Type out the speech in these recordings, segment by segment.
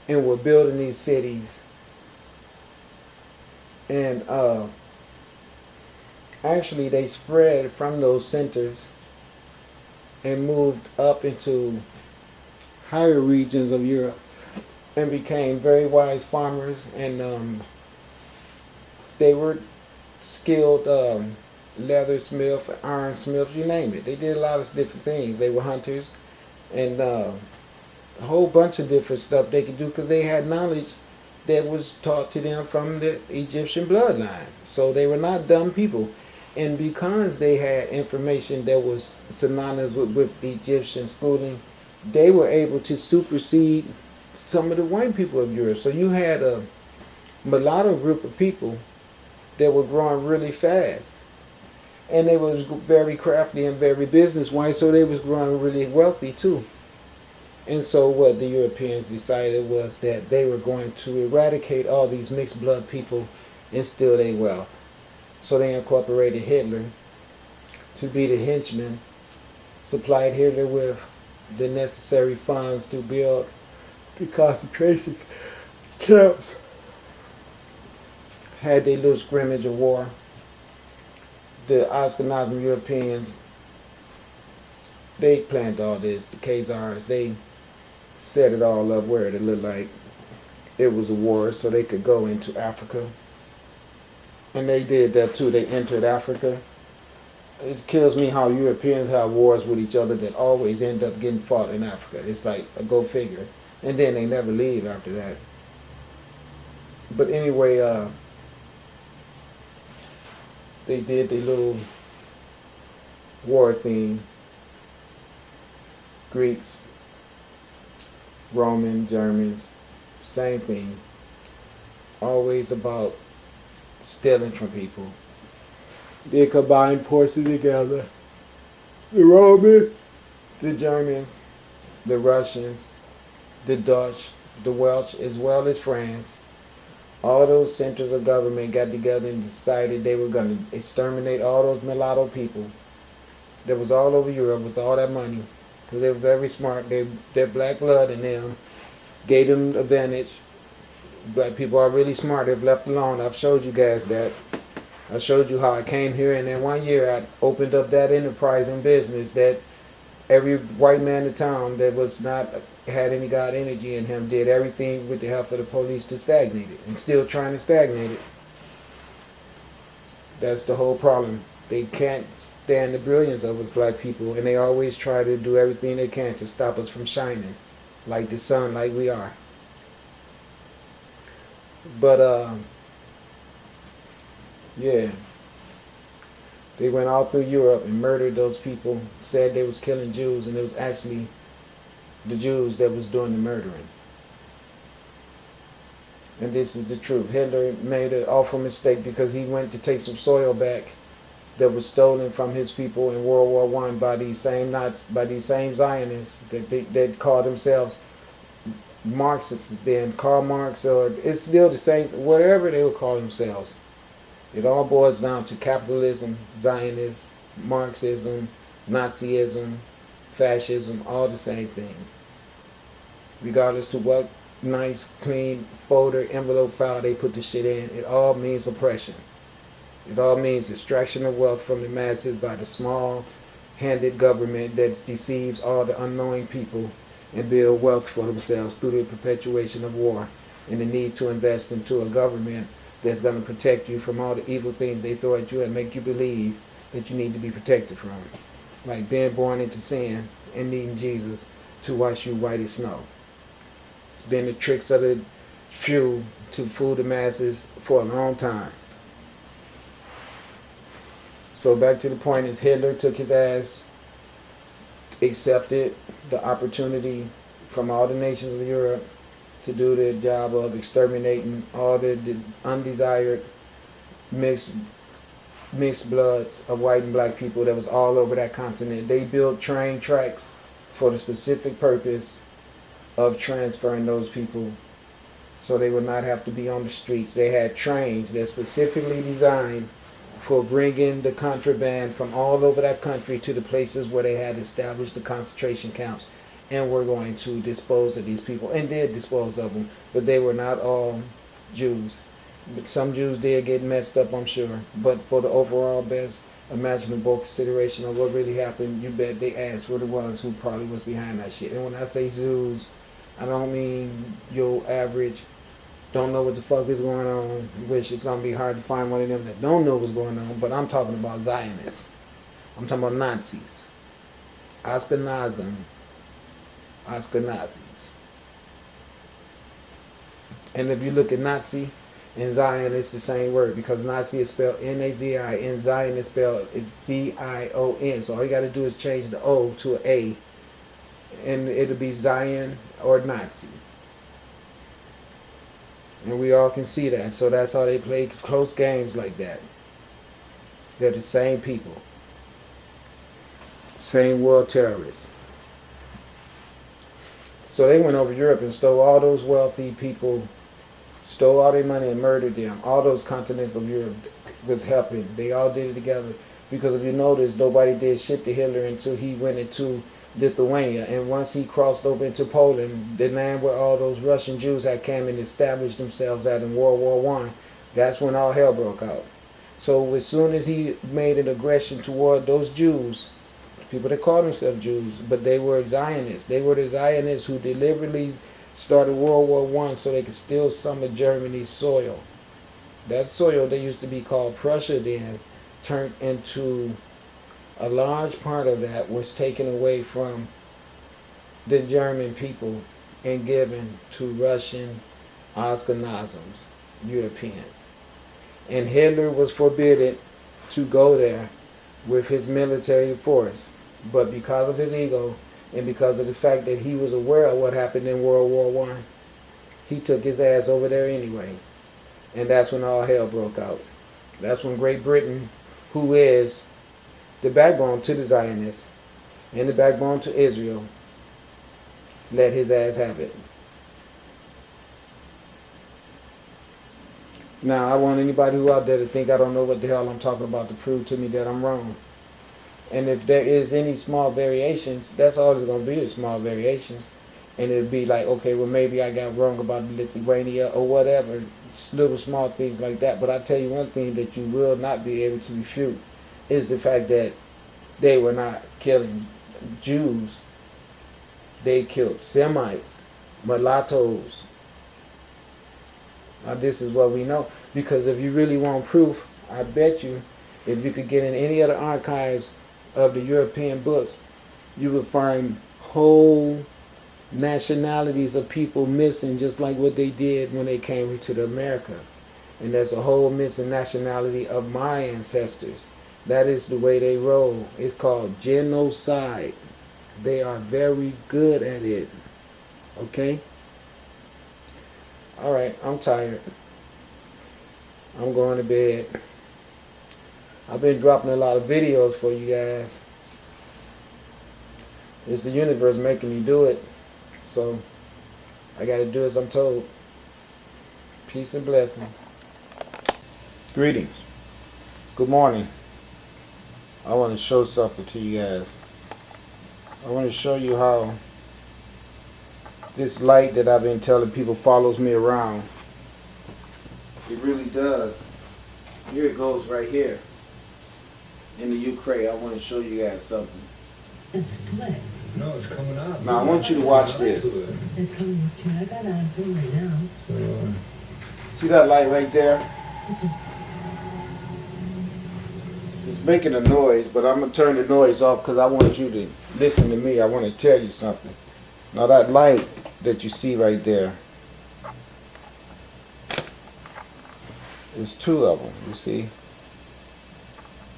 and were building these cities. And actually they spread from those centers and moved up into higher regions of Europe and became very wise farmers, and they were skilled leathersmith, ironsmiths, you name it. They did a lot of different things. They were hunters, and a whole bunch of different stuff they could do because they had knowledge that was taught to them from the Egyptian bloodline. So they were not dumb people. And because they had information that was synonymous with Egyptian schooling, they were able to supersede some of the white people of Europe. So you had a mulatto group of people that were growing really fast. And they was very crafty and very business-wise, so they was growing really wealthy too. And so what the Europeans decided was that they were going to eradicate all these mixed blood people and steal their wealth. So they incorporated Hitler to be the henchman, supplied Hitler with the necessary funds to build the concentration camps, had their little scrimmage of war. The Ashkenazi Europeans, they planned all this. The Khazars, they set it all up where it looked like it was a war so they could go into Africa. And they did that too. They entered Africa. It kills me how Europeans have wars with each other that always end up getting fought in Africa. It's like a go figure. And then they never leave after that. But anyway, they did the little war thing. Greeks, Roman, Germans, same thing. Always about stealing from people. They combined forces together. The Romans, the Germans, the Russians, the Dutch, the Welsh, as well as France. All those centers of government got together and decided they were going to exterminate all those mulatto people that was all over Europe with all that money. Because they were very smart. Their black blood in them gave them advantage. Black people are really smart if left alone. I've showed you guys that. I showed you how I came here, and in 1 year I opened up that enterprise and business that every white man in town that was not had any God energy in him did everything with the help of the police to stagnate it, and still trying to stagnate it. That's the whole problem. They can't stand the brilliance of us black people, and they always try to do everything they can to stop us from shining like the sun, like we are. But yeah, they went all through Europe and murdered those people, said they was killing Jews, and it was actually the Jews that was doing the murdering. And this is the truth. Hitler made an awful mistake because he went to take some soil back that was stolen from his people in World War I by these same Nazis, by these same Zionists that called themselves Marxists then, Karl Marx, or it's still the same, whatever they would call themselves. It all boils down to capitalism, Zionism, Marxism, Nazism, fascism, all the same thing. Regardless to what nice, clean folder, envelope file they put the shit in, it all means oppression. It all means extraction of wealth from the masses by the small-handed government that deceives all the unknowing people and build wealth for themselves through the perpetuation of war and the need to invest into a government that's going to protect you from all the evil things they throw at you and make you believe that you need to be protected from. Like being born into sin and needing Jesus to wash you white as snow. It's been the tricks of the few to fool the masses for a long time. So back to the point is Hitler took his ass, accepted the opportunity from all the nations of Europe to do their job of exterminating all the undesired mixed bloods of white and black people that was all over that continent. They built train tracks for the specific purpose of transferring those people so they would not have to be on the streets. They had trains that specifically designed for bringing the contraband from all over that country to the places where they had established the concentration camps and we're going to dispose of these people, and did dispose of them, but they were not all Jews. But some Jews did get messed up, I'm sure. But for the overall best imaginable consideration of what really happened, you bet they asked what it was who probably was behind that shit. And when I say Jews, I don't mean your average, don't know what the fuck is going on, which it's going to be hard to find one of them that don't know what's going on, but I'm talking about Zionists. I'm talking about Nazis. Ashkenazim. Ashkenazis. And if you look at Nazi and Zion, it's the same word, because Nazi is spelled N-A-Z-I and Zion is spelled Z-I-O-N. So all you got to do is change the O to an A, and it'll be Zion or Nazi. And we all can see that. So that's how they play close games like that. They're the same people. Same world terrorists. So they went over Europe and stole all those wealthy people, stole all their money and murdered them. All those continents of Europe was helping. They all did it together. Because if you notice, nobody did shit to Hitler until he went into Lithuania. And once he crossed over into Poland, the land where all those Russian Jews had came and established themselves at in World War I, that's when all hell broke out. So as soon as he made an aggression toward those Jews, people that called themselves Jews, but they were Zionists. They were the Zionists who deliberately started World War I so they could steal some of Germany's soil. That soil that used to be called Prussia then turned into, a large part of that was taken away from the German people and given to Russian Ashkenazims, Europeans. And Hitler was forbidden to go there with his military force. But because of his ego and because of the fact that he was aware of what happened in World War I, he took his ass over there anyway. And that's when all hell broke out. That's when Great Britain, who is the backbone to the Zionists and the backbone to Israel, let his ass have it. Now, I want anybody who out there to think I don't know what the hell I'm talking about to prove to me that I'm wrong. And if there is any small variations, that's all it's going to be, is small variations. And it'll be like, okay, well, maybe I got wrong about Lithuania or whatever. It's little small things like that. But I tell you one thing that you will not be able to refute is the fact that they were not killing Jews. They killed Semites, mulattoes. Now this is what we know. Because if you really want proof, I bet you, if you could get in any other archives of the European books, you would find whole nationalities of people missing, just like what they did when they came to America. And there's a whole missing nationality of my ancestors. That is the way they roll. It's called genocide. They are very good at it. Okay? Alright, I'm tired. I'm going to bed. I've been dropping a lot of videos for you guys. It's the universe making me do it. So, I got to do as I'm told. Peace and blessings. Greetings. Good morning. I want to show something to you guys. I want to show you how this light that I've been telling people follows me around. It really does. Here it goes right here. In the Ukraine, I want to show you guys something. It's split. No, it's coming up. Now I want you to watch this. It's coming up too. I got it on film right now. See that light right there? Listen. It's making a noise, but I'm going to turn the noise off because I want you to listen to me. I want to tell you something. Now that light that you see right there, there's two of them, you see?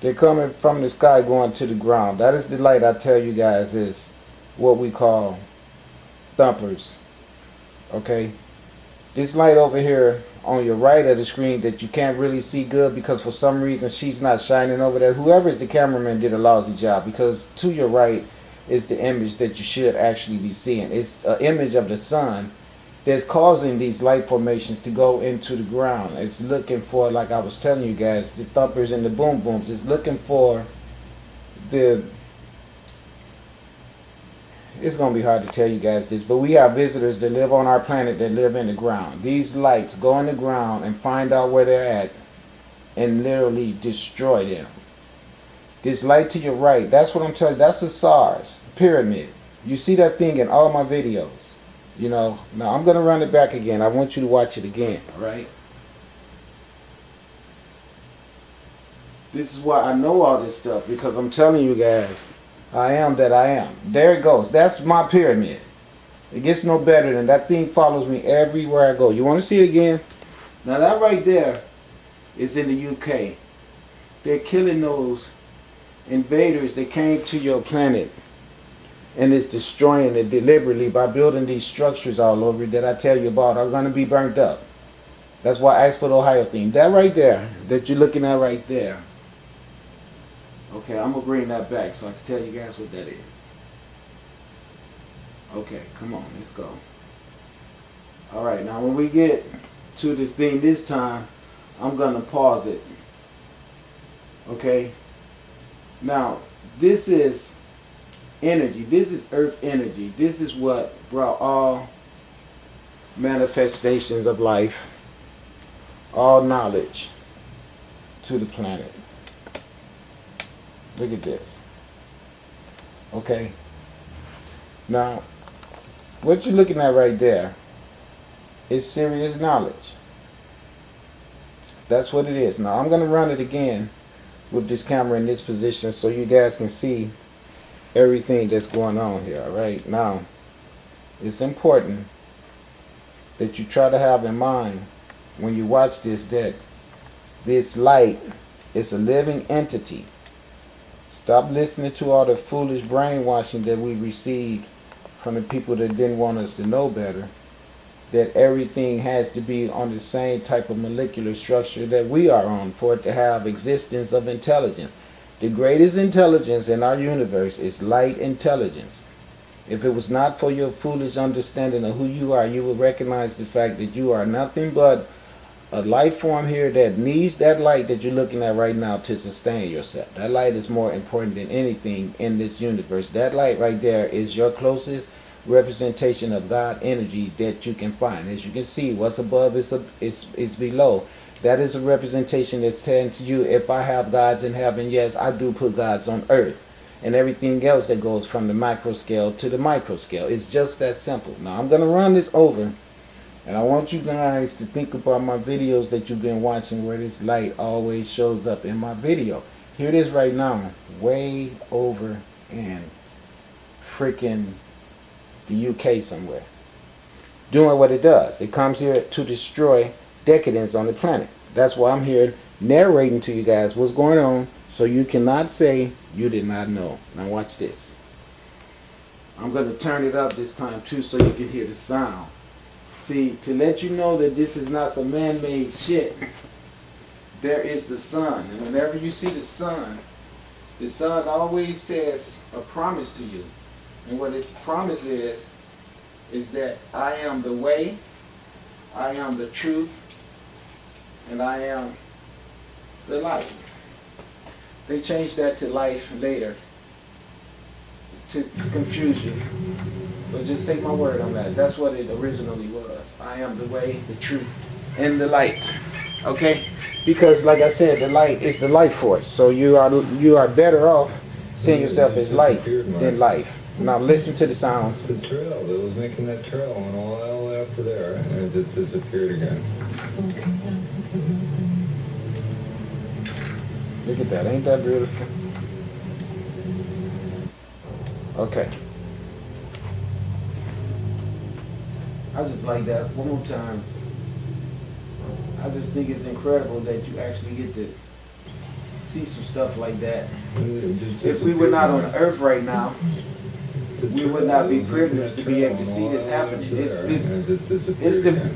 They're coming from the sky going to the ground. That is the light I tell you guys is what we call thumpers. Okay? This light over here on your right of the screen that you can't really see good because for some reason she's not shining over there. Whoever is the cameraman did a lousy job, because to your right is the image that you should actually be seeing. It's an image of the sun that's causing these light formations to go into the ground. It's looking for, like I was telling you guys, the thumpers and the boom booms. It's looking for the it's going to be hard to tell you guys this, but we have visitors that live on our planet that live in the ground. These lights go in the ground and find out where they're at and literally destroy them. This light to your right, that's what I'm telling you, that's a SARS pyramid. You see that thing in all my videos. You know, now I'm going to run it back again. I want you to watch it again, all right? This is why I know all this stuff, because I'm telling you guys, I am that I am. There it goes. That's my pyramid. It gets no better than that. Thing follows me everywhere I go. You want to see it again? Now that right there is in the UK. They're killing those invaders that came to your planet, and it's destroying it deliberately by building these structures all over that I tell you about are going to be burnt up. That's why I asked for the Ohio theme. That right there, that you're looking at right there. Okay, I'm going to bring that back so I can tell you guys what that is. Okay, come on, let's go. Alright, now when we get to this thing this time, I'm going to pause it. Okay? Now, this is energy. This is earth energy. This is what brought all manifestations of life, all knowledge to the planet. Look at this. Okay? Now, what you're looking at right there is serious knowledge. That's what it is. Now, I'm going to run it again with this camera in this position so you guys can see everything that's going on here. Alright? Now, it's important that you try to have in mind when you watch this that this light is a living entity. Stop listening to all the foolish brainwashing that we received from the people that didn't want us to know better. That everything has to be on the same type of molecular structure that we are on for it to have existence of intelligence. The greatest intelligence in our universe is light intelligence. If it was not for your foolish understanding of who you are, you would recognize the fact that you are nothing but a life form here that needs that light that you're looking at right now to sustain yourself. That light is more important than anything in this universe. That light right there is your closest representation of God energy that you can find. As you can see, what's above is below. That is a representation that's saying to you, if I have gods in heaven, yes, I do put gods on earth. And everything else that goes from the micro scale to the micro scale. It's just that simple. Now, I'm going to run this over. And I want you guys to think about my videos that you've been watching where this light always shows up in my video. Here it is right now, way over in freaking the UK somewhere. Doing what it does. It comes here to destroy decadence on the planet. That's why I'm here narrating to you guys what's going on so you cannot say you did not know. Now watch this. I'm going to turn it up this time too so you can hear the sound. See, to let you know that this is not some man-made shit, there is the sun. And whenever you see the sun always says a promise to you. And what its promise is that I am the way, I am the truth, and I am the light. They changed that to life later to confuse you. But just take my word on that. That's what it originally was. I am the way, the truth, and the light. Okay? Because like I said, the light is the life force. So you are better off seeing yourself as light than life. Now listen to the sounds. The trail that was making that trail went all the way up to there and it just disappeared again. Look at that. Ain't that beautiful? Okay. I just like that one more time. I just think it's incredible that you actually get to see some stuff like that. If we were not on Earth right now, we would not be privileged to be able to see this happening. It's the